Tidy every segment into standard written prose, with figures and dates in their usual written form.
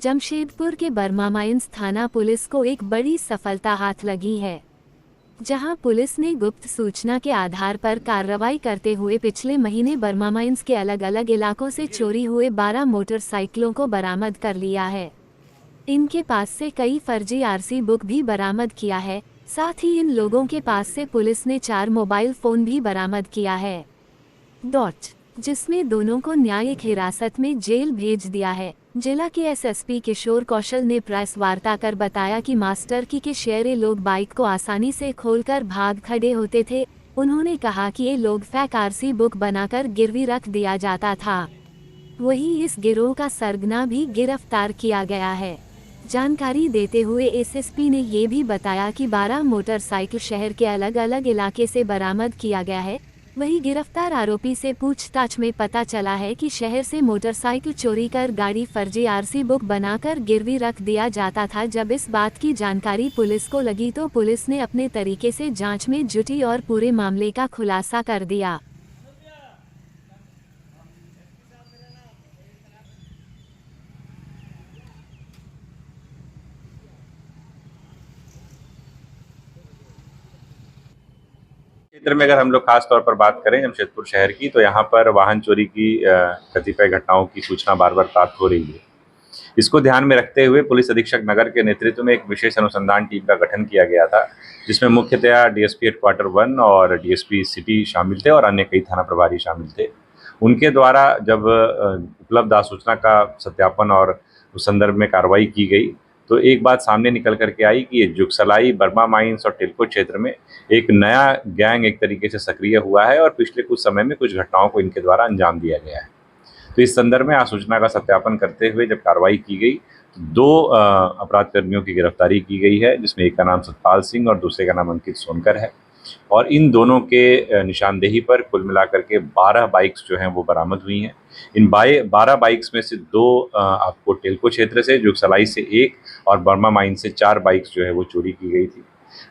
जमशेदपुर के Burma mines थाना police को एक बड़ी सफलता हाथ लगी है, जहां पुलिस ने गुप्त सूचना के आधार पर कार्रवाई करते हुए पिछले महीने बर्मा माइंस के अलग अलग इलाकों से चोरी हुए 12 मोटरसाइकिलों को बरामद कर लिया है। इनके पास से कई फर्जी आरसी बुक भी बरामद किया है। साथ ही इन लोगों के पास से पुलिस ने 4 मोबाइल फोन भी बरामद किया है, जिसमें दोनों को न्यायिक हिरासत में जेल भेज दिया है। जिला के एसएसपी किशोर कौशल ने प्रेस वार्ता कर बताया कि मास्टर की के शेरे लोग बाइक को आसानी से खोलकर भाग खड़े होते थे। उन्होंने कहा कि ये लोग फेक आरसी बुक बनाकर गिरवी रख दिया जाता था। वहीं इस गिरोह का सरगना भी गिरफ्तार किया गया है। जानकारी देते हुए एसएसपी ने ये भी बताया कि 12 मोटरसाइकिल शहर के अलग अलग इलाके से बरामद किया गया है। वहीं गिरफ्तार आरोपी से पूछताछ में पता चला है कि शहर से मोटरसाइकिल चोरी कर गाड़ी फर्जी आरसी बुक बनाकर गिरवी रख दिया जाता था। जब इस बात की जानकारी पुलिस को लगी तो पुलिस ने अपने तरीके से जांच में जुटी और पूरे मामले का खुलासा कर दिया। क्षेत्र में अगर हम लोग खास तौर पर बात करें जमशेदपुर शहर की, तो यहाँ पर वाहन चोरी की कतिपय घटनाओं की सूचना बार बार प्राप्त हो रही है। इसको ध्यान में रखते हुए पुलिस अधीक्षक नगर के नेतृत्व में एक विशेष अनुसंधान टीम का गठन किया गया था, जिसमें मुख्यतया डीएसपी हेडक्वार्टर 1 और डीएसपी सिटी शामिल थे और अन्य कई थाना प्रभारी शामिल थे। उनके द्वारा जब उपलब्ध सूचना का सत्यापन और उस संदर्भ में कार्रवाई की गई तो एक बात सामने निकल करके आई कि ये जुगसलाई, बर्मा माइंस और टिल्को क्षेत्र में एक नया गैंग एक तरीके से सक्रिय हुआ है और पिछले कुछ समय में कुछ घटनाओं को इनके द्वारा अंजाम दिया गया है। तो इस संदर्भ में सूचना का सत्यापन करते हुए जब कार्रवाई की गई तो 2 अपराध कर्मियों की गिरफ्तारी की गई है, जिसमें एक का नाम सतपाल सिंह और दूसरे का नाम अंकित सोनकर है। और इन दोनों के निशानदेही पर कुल मिलाकर के 12 बाइक्स जो हैं वो बरामद हुई हैं। इन 12 बाइक्स में से 2 आपको टिल्को क्षेत्र से, जुगसलाई से 1 और बर्मा माइन से 4 बाइक्स जो है वो चोरी की गई थी।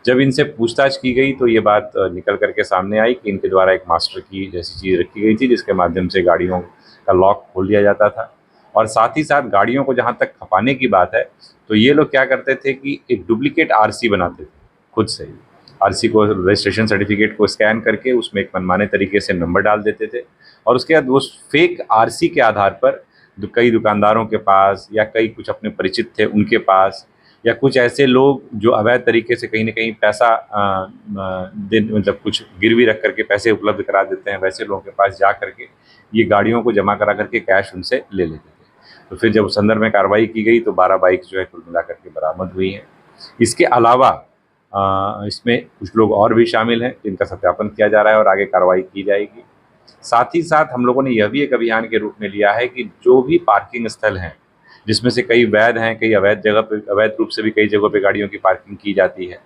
जब इनसे पूछताछ की गई तो ये बात निकल करके सामने आई कि इनके द्वारा एक मास्टर की जैसी चीज़ रखी गई थी, जिसके माध्यम से गाड़ियों का लॉक खोल दिया जाता था। और साथ ही साथ गाड़ियों को जहाँ तक खपाने की बात है तो ये लोग क्या करते थे कि एक डुप्लीकेट आरसी बनाते थे खुद से ही। आरसी को, रजिस्ट्रेशन सर्टिफिकेट को स्कैन करके उसमें एक मनमाने तरीके से नंबर डाल देते थे और उसके बाद उस फेक आरसी के आधार पर कई दुकानदारों के पास या कई कुछ अपने परिचित थे उनके पास या कुछ ऐसे लोग जो अवैध तरीके से कहीं ना कहीं पैसा मतलब कुछ गिरवी रख करके पैसे उपलब्ध करा देते हैं, वैसे लोगों के पास जा करके ये गाड़ियों को जमा करा करके कैश उनसे ले लेते थे। तो फिर जब उस संदर्भ में कार्रवाई की गई तो 12 बाइक जो है कुल मिलाकर के बरामद हुई हैं। इसके अलावा इसमें कुछ लोग और भी शामिल हैं जिनका सत्यापन किया जा रहा है और आगे कार्रवाई की जाएगी। साथ ही साथ हम लोगों ने यह भी एक अभियान के रूप में लिया है कि जो भी पार्किंग स्थल हैं, जिसमें से कई वैध हैं, कई अवैध जगह पे, अवैध रूप से भी कई जगहों पे गाड़ियों की पार्किंग की जाती है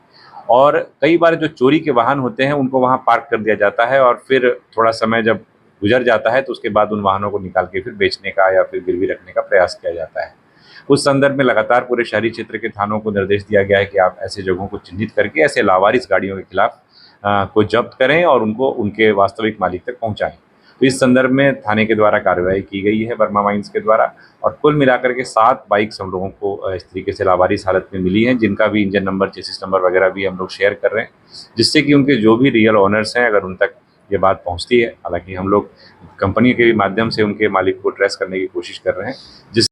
और कई बार जो चोरी के वाहन होते हैं उनको वहाँ पार्क कर दिया जाता है और फिर थोड़ा समय जब गुजर जाता है तो उसके बाद उन वाहनों को निकाल के फिर बेचने का या फिर गिरवी रखने का प्रयास किया जाता है। उस संदर्भ में लगातार पूरे शहरी क्षेत्र के थानों को निर्देश दिया गया है कि आप ऐसे जगहों को चिन्हित करके ऐसे लावारिस गाड़ियों के खिलाफ को जब्त करें और उनको उनके वास्तविक मालिक तक पहुँचाएँ। तो इस संदर्भ में थाने के द्वारा कार्रवाई की गई है बर्मा माइंस के द्वारा और कुल मिलाकर के 7 बाइक्स हम लोगों को इस तरीके से लावारिस हालत में मिली हैं, जिनका भी इंजन नंबर, चेसिस नंबर वगैरह भी हम लोग शेयर कर रहे हैं, जिससे कि उनके जो भी रियल ओनर्स हैं अगर उन तक ये बात पहुंचती है, हालांकि हम लोग कंपनी के माध्यम से उनके मालिक को ट्रेस करने की कोशिश कर रहे हैं, जिस